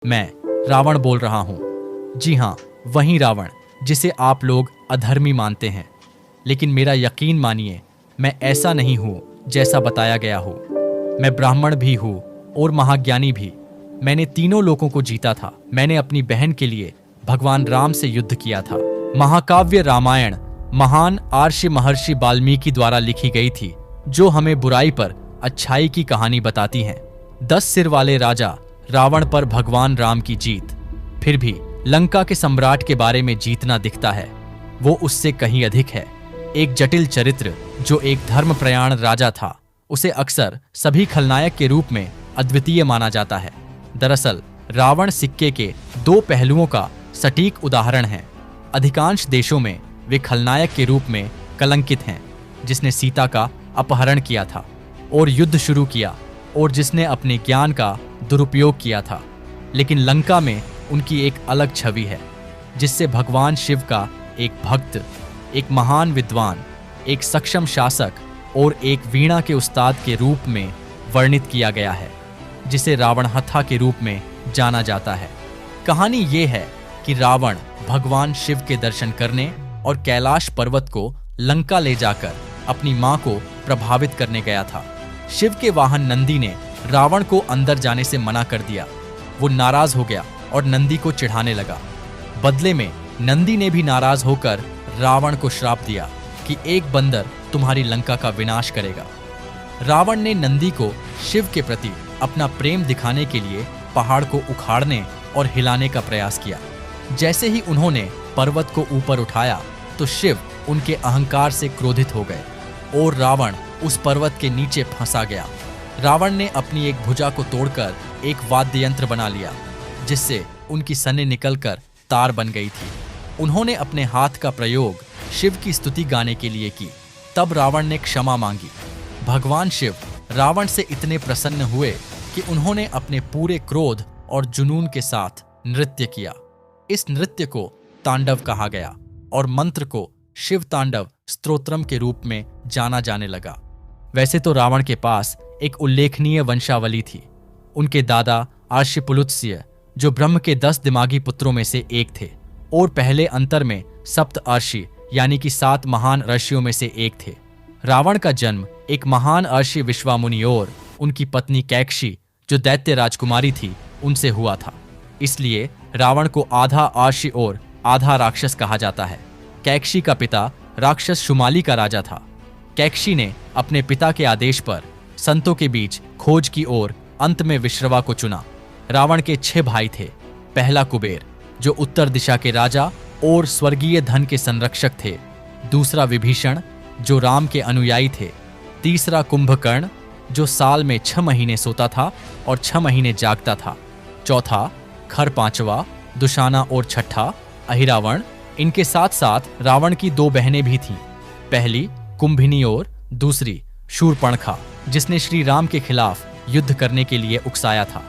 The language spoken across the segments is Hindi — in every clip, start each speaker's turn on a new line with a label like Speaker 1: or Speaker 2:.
Speaker 1: मैं रावण बोल रहा हूँ। जी हाँ, वही रावण जिसे आप लोग अधर्मी मानते हैं। लेकिन मेरा यकीन मानिए, मैं ऐसा नहीं हूँ जैसा बताया गया हो। मैं ब्राह्मण भी हूँ और महाज्ञानी भी। मैंने तीनों लोगों को जीता था। मैंने अपनी बहन के लिए भगवान राम से युद्ध किया था। महाकाव्य रामायण महान आर्षि महर्षि वाल्मीकि द्वारा लिखी गई थी, जो हमें बुराई पर अच्छाई की कहानी बताती है। 10 सिर वाले राजा रावण पर भगवान राम की जीत। फिर भी लंका के सम्राट के बारे में जीतना दिखता है, वो उससे कहीं अधिक है। एक जटिल चरित्र जो एक धर्मप्रयाण राजा था, उसे अक्सर सभी खलनायक के रूप में अद्वितीय माना जाता है। दरअसल रावण सिक्के के 2 पहलुओं का सटीक उदाहरण है। अधिकांश देशों में वे खलनायक के रूप में कलंकित हैं, जिसने सीता का अपहरण किया था और युद्ध शुरू किया, और जिसने अपने ज्ञान का दुरुपयोग किया था। लेकिन लंका में उनकी एक अलग छवि है, जिससे भगवान शिव का एक भक्त, एक महान विद्वान, एक सक्षम शासक और एक वीणा के उस्ताद के रूप में वर्णित किया गया है, जिसे रावणहत्था के रूप में जाना जाता है। कहानी ये है कि रावण भगवान शिव के दर्शन करने और कैलाश पर्वत को लंका ले जाकर अपनी मां को प्रभावित करने गया था। शिव के वाहन नंदी ने रावण को अंदर जाने से मना कर दिया। वो नाराज हो गया और नंदी को चिढ़ाने लगा। बदले में नंदी ने भी नाराज होकर रावण को श्राप दिया कि एक बंदर तुम्हारी लंका का विनाश करेगा। रावण ने नंदी को शिव के प्रति अपना प्रेम दिखाने के लिए पहाड़ को उखाड़ने और हिलाने का प्रयास किया। जैसे ही उन्होंने पर्वत को ऊपर उठाया तो शिव उनके अहंकार से क्रोधित हो गए और रावण उस पर्वत के नीचे फंसा गया। रावण ने अपनी एक भुजा को तोड़कर एक वाद्य यंत्र बना लिया, जिससे उनकी सने निकलकर तार बन गई थी। उन्होंने अपने हाथ का प्रयोग शिव की स्तुति गाने के लिए की। तब रावण ने क्षमा मांगी। भगवान शिव रावण से इतने प्रसन्न हुए कि उन्होंने अपने पूरे क्रोध और जुनून के साथ नृत्य किया। इस नृत्य को तांडव कहा गया और मंत्र को शिव तांडव स्तोत्रम के रूप में जाना जाने लगा। वैसे तो रावण के पास एक उल्लेखनीय वंशावली थी। उनके दादा आर्षिपुलुत्स्य, जो ब्रह्म के 10 दिमागी पुत्रों में से एक थे और पहले अंतर में सप्त अर्षि यानी कि 7 महान ऋषियों में से एक थे। रावण का जन्म एक महान अर्षि विश्वामुनि और उनकी पत्नी कैकशी, जो दैत्य राजकुमारी थी, उनसे हुआ था। इसलिए रावण को आधा अर्षि और आधा राक्षस कहा जाता है। कैकशी का पिता राक्षस शुमाली का राजा था। कैकशी ने अपने पिता के आदेश पर संतों के बीच खोज की और अंत में विश्रवा को चुना। रावण के 6 भाई थे। पहला कुबेर, जो उत्तर दिशा के राजा और स्वर्गीय धन के संरक्षक थे। दूसरा विभीषण, जो राम के अनुयायी थे। तीसरा कुंभकर्ण, जो साल में 6 महीने सोता था और 6 महीने जागता था। चौथा खर, पांचवा दुशाना और छठा अहिरावण। इनके साथ साथ रावण की 2 बहनें भी थीं। पहली कुंभिनी और दूसरी शूर्पणखा, जिसने श्री राम के खिलाफ युद्ध करने के लिए उकसाया था।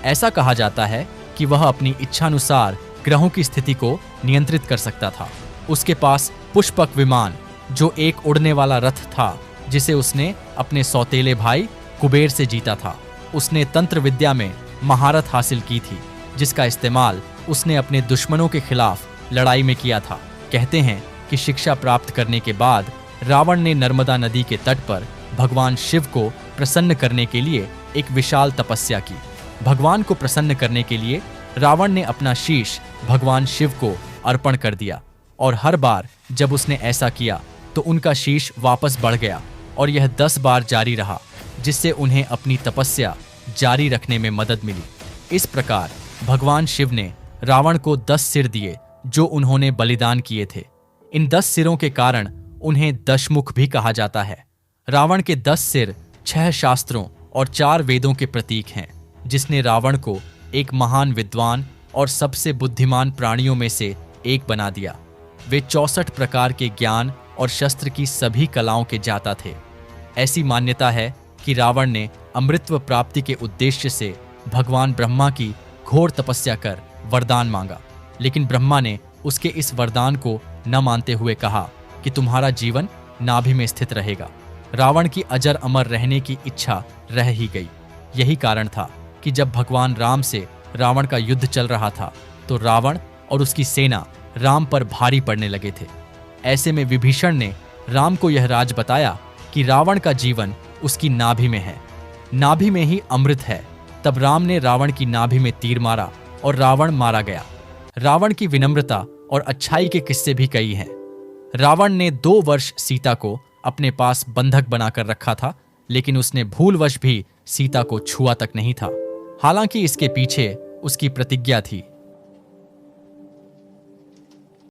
Speaker 1: ऐसा कहा जाता है कि वह अपनी इच्छानुसार ग्रहों की स्थिति को नियंत्रित कर सकता था। उसके पास पुष्पक विमान, जो एक उड़ने वाला रथ था, जिसे उसने अपने सौतेले भाई कुबेर से जीता था। उसने तंत्र विद्या में महारत हासिल की थी, जिसका इस्तेमाल उसने अपने दुश्मनों के खिलाफ लड़ाई में किया था। कहते हैं कि शिक्षा प्राप्त करने के बाद रावण ने नर्मदा नदी के तट पर भगवान शिव को प्रसन्न करने के लिए एक विशाल तपस्या की। भगवान को प्रसन्न करने के लिए रावण ने अपना शीश भगवान शिव को अर्पण कर दिया, और हर बार जब उसने ऐसा किया तो उनका शीश वापस बढ़ गया, और यह 10 बार जारी रहा, जिससे उन्हें अपनी तपस्या जारी रखने में मदद मिली। इस प्रकार भगवान शिव ने रावण को 10 सिर दिए, जो उन्होंने बलिदान किए थे। इन 10 सिरों के कारण उन्हें दशमुख भी कहा जाता है। रावण के 10 सिर 6 शास्त्रों और 4 वेदों के प्रतीक हैं, जिसने रावण को एक महान विद्वान और सबसे बुद्धिमान प्राणियों में से एक बना दिया। वे 64 प्रकार के ज्ञान और शस्त्र की सभी कलाओं के जाता थे। ऐसी मान्यता है कि रावण ने अमृतत्व प्राप्ति के उद्देश्य से भगवान ब्रह्मा की घोर तपस्या कर वरदान मांगा, लेकिन ब्रह्मा ने उसके इस वरदान को न मानते हुए कहा कि तुम्हारा जीवन नाभि में स्थित रहेगा। रावण की अजर अमर रहने की इच्छा रह ही गई। यही कारण था कि जब भगवान राम से रावण का युद्ध चल रहा था तो रावण और उसकी सेना राम पर भारी पड़ने लगे थे। ऐसे में विभीषण ने राम को यह राज बताया कि रावण का जीवन उसकी नाभि में है, नाभि में ही अमृत है। तब राम ने रावण की नाभि में तीर मारा और रावण मारा गया। रावण की विनम्रता और अच्छाई के किस्से भी कई हैं। रावण ने 2 वर्ष सीता को अपने पास बंधक बनाकर रखा था, लेकिन उसने भूलवश भी सीता को छुआ तक नहीं था। हालांकि इसके पीछे उसकी प्रतिज्ञा थी